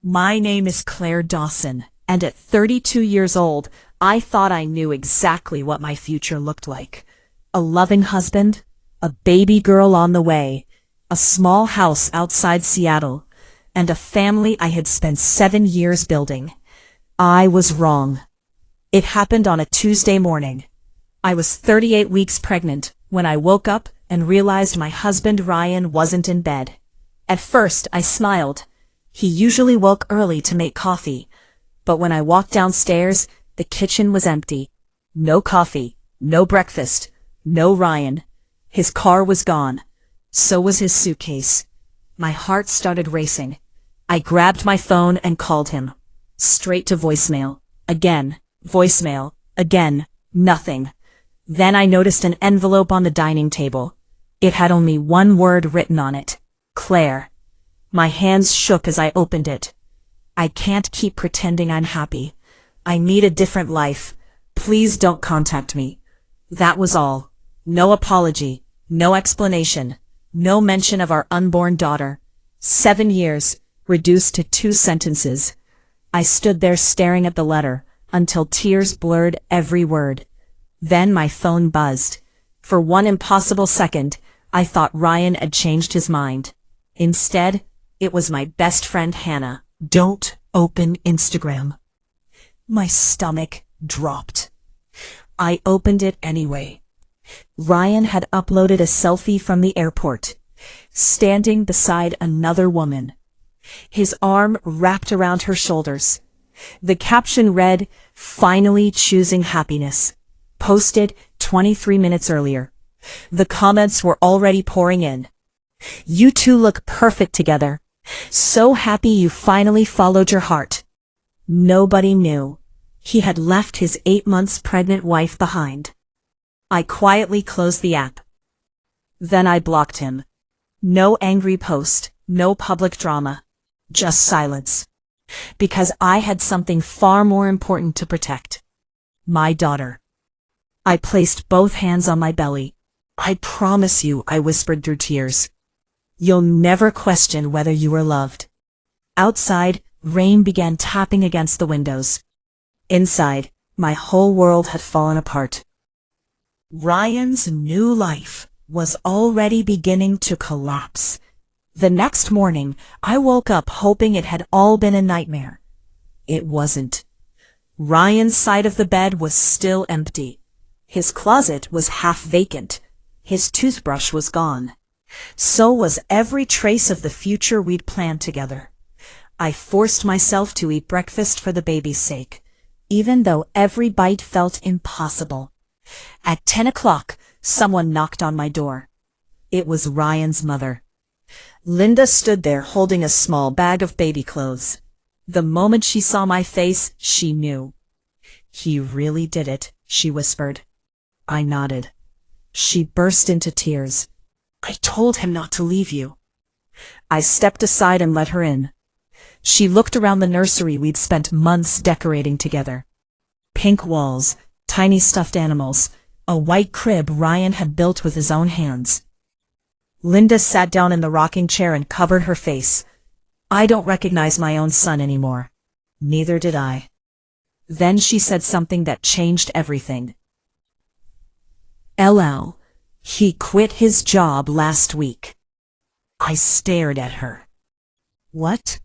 My name is Claire Dawson, and at 32 years old, I thought I knew exactly what my future looked like. A loving husband, a baby girl on the way, a small house outside Seattle, and a family I had spent 7 years building. I was wrong. It happened on a Tuesday morning. I was 38 weeks pregnant when I woke up and realized my husband Ryan wasn't in bed. At first, I smiled. He usually woke early to make coffee, but when I walked downstairs, the kitchen was empty. No coffee, no breakfast, no Ryan. His car was gone. So was his suitcase. My heart started racing. I grabbed my phone and called him. Straight to voicemail. Again. Voicemail. Again. Nothing. Then I noticed an envelope on the dining table. It had only one word written on it. Claire. My hands shook as I opened it. I can't keep pretending I'm happy. I need a different life. Please don't contact me. That was all. No apology. No explanation. No mention of our unborn daughter. 7 years, reduced to 2 sentences. I stood there staring at the letter, until tears blurred every word. Then my phone buzzed. For one impossible second, I thought Ryan had changed his mind. Instead, it was my best friend Hannah. Don't open Instagram. My stomach dropped. I opened it anyway. Ryan had uploaded a selfie from the airport, standing beside another woman. His arm wrapped around her shoulders. The caption read, "Finally choosing happiness." Posted 23 minutes earlier. The comments were already pouring in. "You two look perfect together. So happy you finally followed your heart." Nobody knew. He had left his 8 months pregnant wife behind. I quietly closed the app. Then I blocked him. No angry post, no public drama. Just silence. Because I had something far more important to protect. My daughter. I placed both hands on my belly. "I promise you," I whispered through tears. "You'll never question whether you were loved." Outside, rain began tapping against the windows. Inside, my whole world had fallen apart. Ryan's new life was already beginning to collapse. The next morning, I woke up hoping it had all been a nightmare. It wasn't. Ryan's side of the bed was still empty. His closet was half vacant. His toothbrush was gone. So was every trace of the future we'd planned together. I forced myself to eat breakfast for the baby's sake, even though every bite felt impossible. At 10 o'clock, someone knocked on my door. It was Ryan's mother. Linda stood there holding a small bag of baby clothes. The moment she saw my face, she knew. "He really did it," she whispered. I nodded. She burst into tears. "I told him not to leave you." I stepped aside and let her in. She looked around the nursery we'd spent months decorating together. Pink walls, tiny stuffed animals, a white crib Ryan had built with his own hands. Linda sat down in the rocking chair and covered her face. "I don't recognize my own son anymore." Neither did I. Then she said something that changed everything. "LL, he quit his job last week." I stared at her. "What?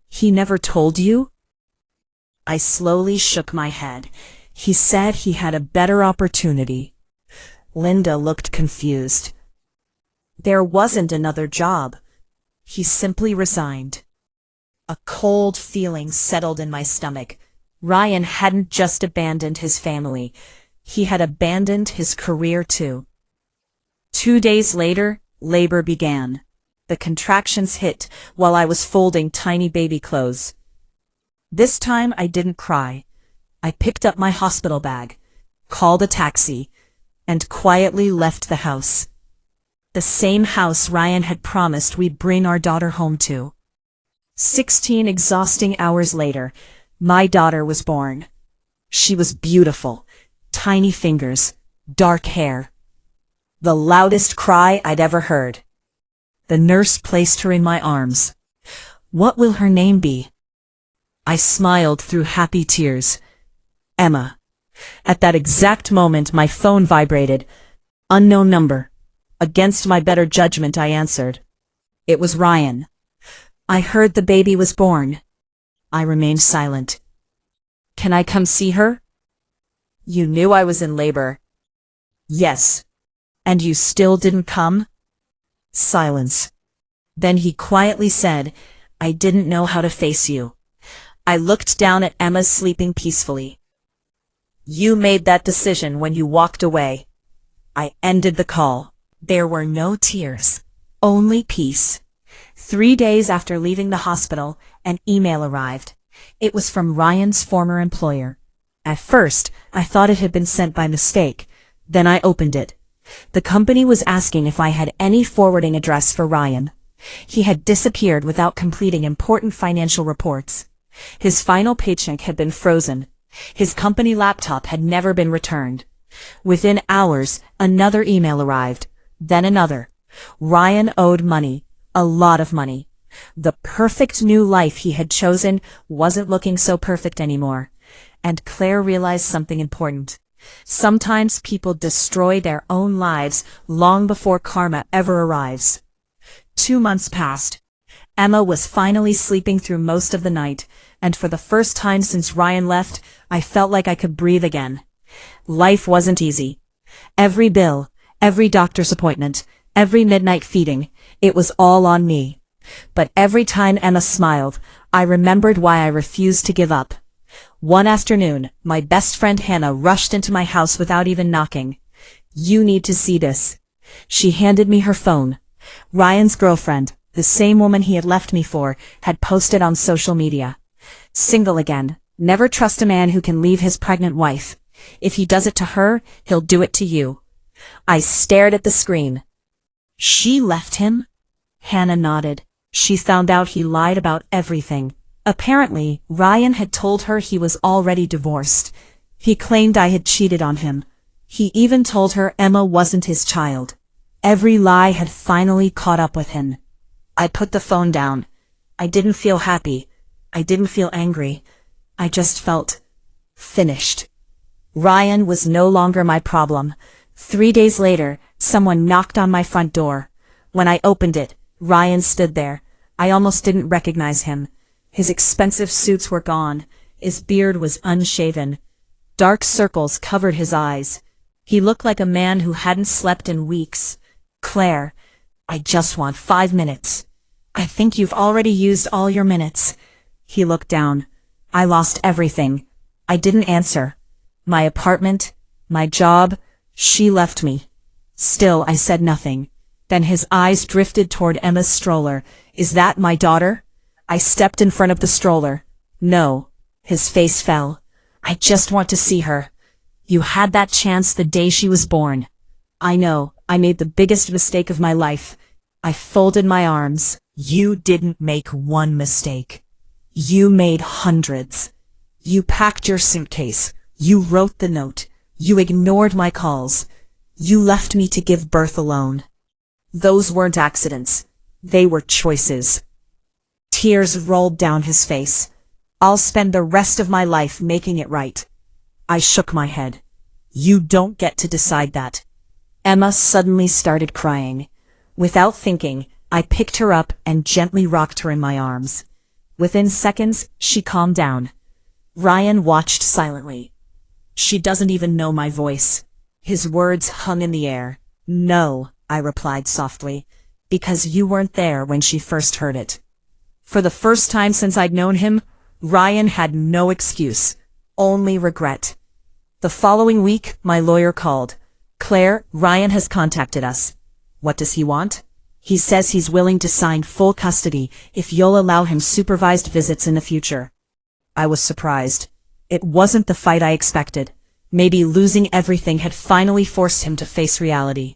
He never told you?" I slowly shook my head. "He said he had a better opportunity." Linda looked confused. "There wasn't another job. He simply resigned." A cold feeling settled in my stomach. Ryan hadn't just abandoned his family. He had abandoned his career too. 2 days later, labor began. The contractions hit while I was folding tiny baby clothes. This time I didn't cry. I picked up my hospital bag, called a taxi, and quietly left the house. The same house Ryan had promised we'd bring our daughter home to. 16 exhausting hours later, my daughter was born. She was beautiful. Tiny fingers, dark hair. The loudest cry I'd ever heard. The nurse placed her in my arms. What will her name be? I smiled through happy tears. Emma. At that exact moment, my phone vibrated. Unknown number. Against my better judgment, I answered. It was Ryan. I heard the baby was born. I remained silent. Can I come see her? You knew I was in labor. Yes. And you still didn't come? Silence. Then he quietly said, I didn't know how to face you. I looked down at Emma sleeping peacefully. You made that decision when you walked away. I ended the call. There were no tears, only peace. 3 days after leaving the hospital, an email arrived. It was from Ryan's former employer. At first, I thought it had been sent by mistake. Then I opened it. The company was asking if I had any forwarding address for Ryan. He had disappeared without completing important financial reports. His final paycheck had been frozen. His company laptop had never been returned. Within hours, another email arrived. Then another. Ryan owed money. A lot of money. The perfect new life he had chosen wasn't looking so perfect anymore. And Claire realized something important. Sometimes people destroy their own lives long before karma ever arrives. 2 months passed. Emma was finally sleeping through most of the night, and for the first time since Ryan left, I felt like I could breathe again. Life wasn't easy. Every bill, every doctor's appointment, every midnight feeding, it was all on me. But every time Emma smiled, I remembered why I refused to give up. One afternoon, my best friend Hannah rushed into my house without even knocking. You need to see this. She handed me her phone. Ryan's girlfriend, the same woman he had left me for, had posted on social media. Single again. Never trust a man who can leave his pregnant wife. If he does it to her, he'll do it to you. I stared at the screen. She left him? Hannah nodded. She found out he lied about everything. Apparently, Ryan had told her he was already divorced. He claimed I had cheated on him. He even told her Emma wasn't his child. Every lie had finally caught up with him. I put the phone down. I didn't feel happy. I didn't feel angry. I just felt finished. Ryan was no longer my problem. 3 days later, someone knocked on my front door. When I opened it, Ryan stood there. I almost didn't recognize him. His expensive suits were gone. His beard was unshaven. Dark circles covered his eyes. He looked like a man who hadn't slept in weeks. Claire, I just want 5 minutes. I think you've already used all your minutes. He looked down. I lost everything. I didn't answer. My apartment, my job, she left me. Still, I said nothing. Then his eyes drifted toward Emma's stroller. Is that my daughter? I stepped in front of the stroller. No. His face fell. I just want to see her. You had that chance the day she was born. I know, I made the biggest mistake of my life. I folded my arms. You didn't make one mistake. You made hundreds. You packed your suitcase. You wrote the note. You ignored my calls. You left me to give birth alone. Those weren't accidents. They were choices. Tears rolled down his face. I'll spend the rest of my life making it right. I shook my head. You don't get to decide that. Emma suddenly started crying. Without thinking, I picked her up and gently rocked her in my arms. Within seconds, she calmed down. Ryan watched silently. She doesn't even know my voice. His words hung in the air. No, I replied softly, because you weren't there when she first heard it. For the first time since I'd known him, Ryan had no excuse, only regret. The following week, my lawyer called. Claire, Ryan has contacted us. What does he want? He says he's willing to sign full custody if you'll allow him supervised visits in the future. I was surprised. It wasn't the fight I expected. Maybe losing everything had finally forced him to face reality.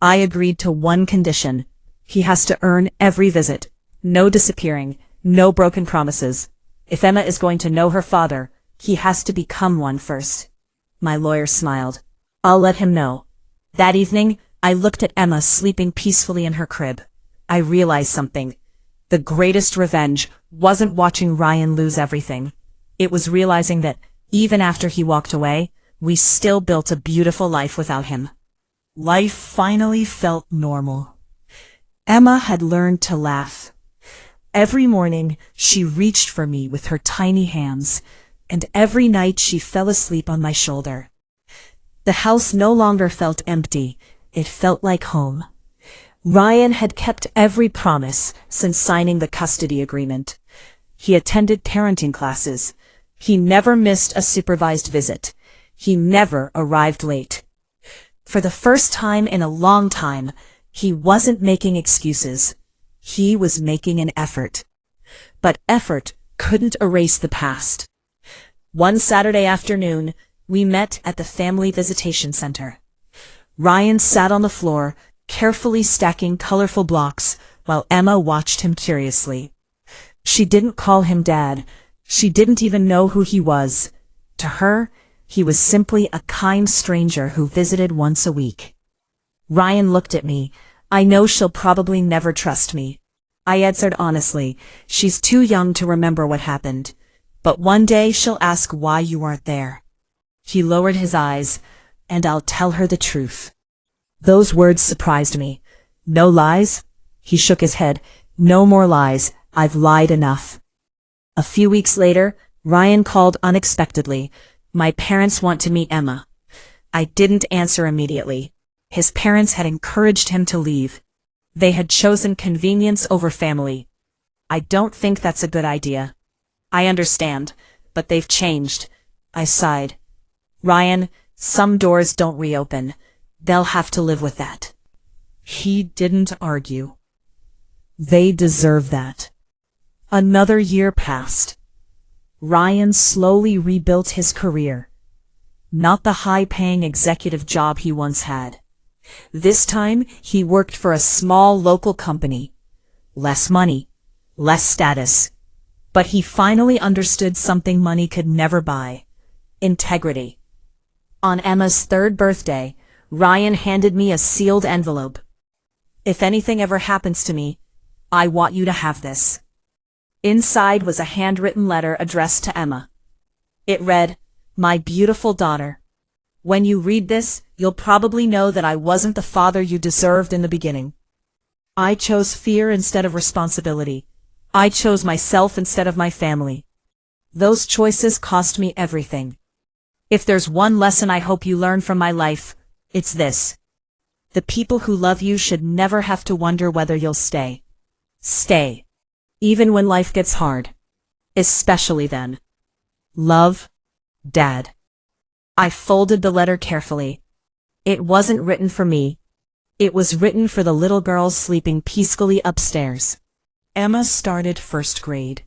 I agreed to one condition. He has to earn every visit. No disappearing, no broken promises. If Emma is going to know her father, he has to become one first. My lawyer smiled. I'll let him know. That evening, I looked at Emma sleeping peacefully in her crib. I realized something. The greatest revenge wasn't watching Ryan lose everything. It was realizing that, even after he walked away, we still built a beautiful life without him. Life finally felt normal. Emma had learned to laugh. Every morning, she reached for me with her tiny hands, and every night she fell asleep on my shoulder. The house no longer felt empty, it felt like home. Ryan had kept every promise since signing the custody agreement. He attended parenting classes. He never missed a supervised visit. He never arrived late. For the first time in a long time, he wasn't making excuses. He was making an effort. But effort couldn't erase the past. One Saturday afternoon, we met at the family visitation center. Ryan sat on the floor, carefully stacking colorful blocks, while Emma watched him curiously. She didn't call him Dad. She didn't even know who he was. To her, he was simply a kind stranger who visited once a week. Ryan looked at me. I know she'll probably never trust me. I answered honestly, she's too young to remember what happened. But one day she'll ask why you weren't there. He lowered his eyes, and I'll tell her the truth. Those words surprised me. No lies? He shook his head. No more lies. I've lied enough. A few weeks later, Ryan called unexpectedly. My parents want to meet Emma. I didn't answer immediately. His parents had encouraged him to leave. They had chosen convenience over family. I don't think that's a good idea. I understand, but they've changed. I sighed. Ryan, some doors don't reopen. They'll have to live with that. He didn't argue. They deserve that. Another year passed. Ryan slowly rebuilt his career. Not the high-paying executive job he once had. This time, he worked for a small local company. Less money, less status. But he finally understood something money could never buy. Integrity. On Emma's 3rd birthday, Ryan handed me a sealed envelope. If anything ever happens to me, I want you to have this. Inside was a handwritten letter addressed to Emma. It read, "My beautiful daughter. When you read this, you'll probably know that I wasn't the father you deserved in the beginning. I chose fear instead of responsibility. I chose myself instead of my family. Those choices cost me everything. If there's one lesson I hope you learn from my life, it's this. The people who love you should never have to wonder whether you'll stay. Stay. Even when life gets hard. Especially then. Love, Dad." I folded the letter carefully. It wasn't written for me. It was written for the little girls sleeping peacefully upstairs. Emma started 1st grade.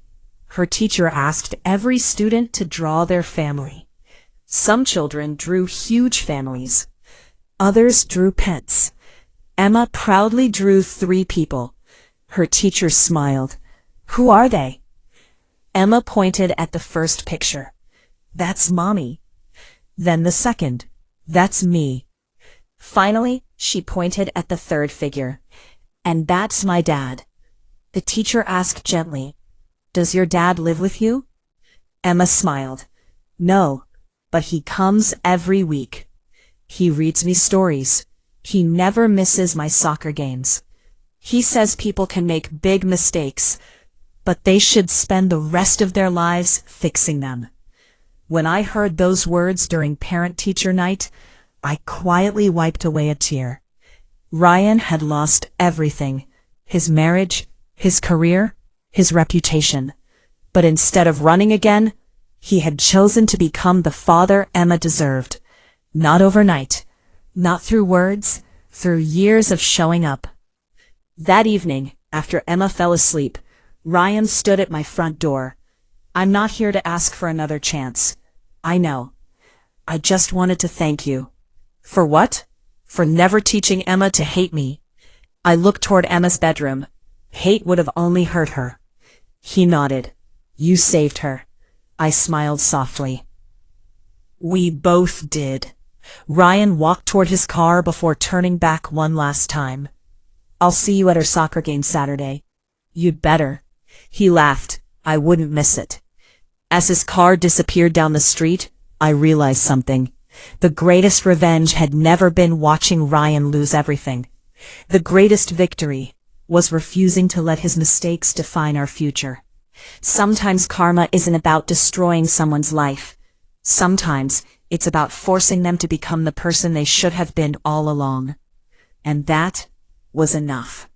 Her teacher asked every student to draw their family. Some children drew huge families. Others drew pets. Emma proudly drew 3 people. Her teacher smiled. "Who are they?" Emma pointed at the first picture. "That's Mommy." Then the second. "That's me." Finally, she pointed at the 3rd figure. "And that's my dad." The teacher asked gently, "Does your dad live with you?" Emma smiled. "No, but he comes every week. He reads me stories. He never misses my soccer games. He says people can make big mistakes, but they should spend the rest of their lives fixing them." When I heard those words during parent-teacher night, I quietly wiped away a tear. Ryan had lost everything. His marriage, his career, his reputation. But instead of running again, he had chosen to become the father Emma deserved. Not overnight. Not through words, through years of showing up. That evening, after Emma fell asleep, Ryan stood at my front door. "I'm not here to ask for another chance. I know. I just wanted to thank you." "For what?" "For never teaching Emma to hate me." I looked toward Emma's bedroom. Hate would have only hurt her. He nodded. "You saved her." I smiled softly. We both did. Ryan walked toward his car before turning back one last time. "I'll see you at her soccer game Saturday." You'd better. He laughed. I wouldn't miss it. As his car disappeared down the street, I realized something. The greatest revenge had never been watching Ryan lose everything. The greatest victory was refusing to let his mistakes define our future. Sometimes karma isn't about destroying someone's life. Sometimes it's about forcing them to become the person they should have been all along. And that was enough.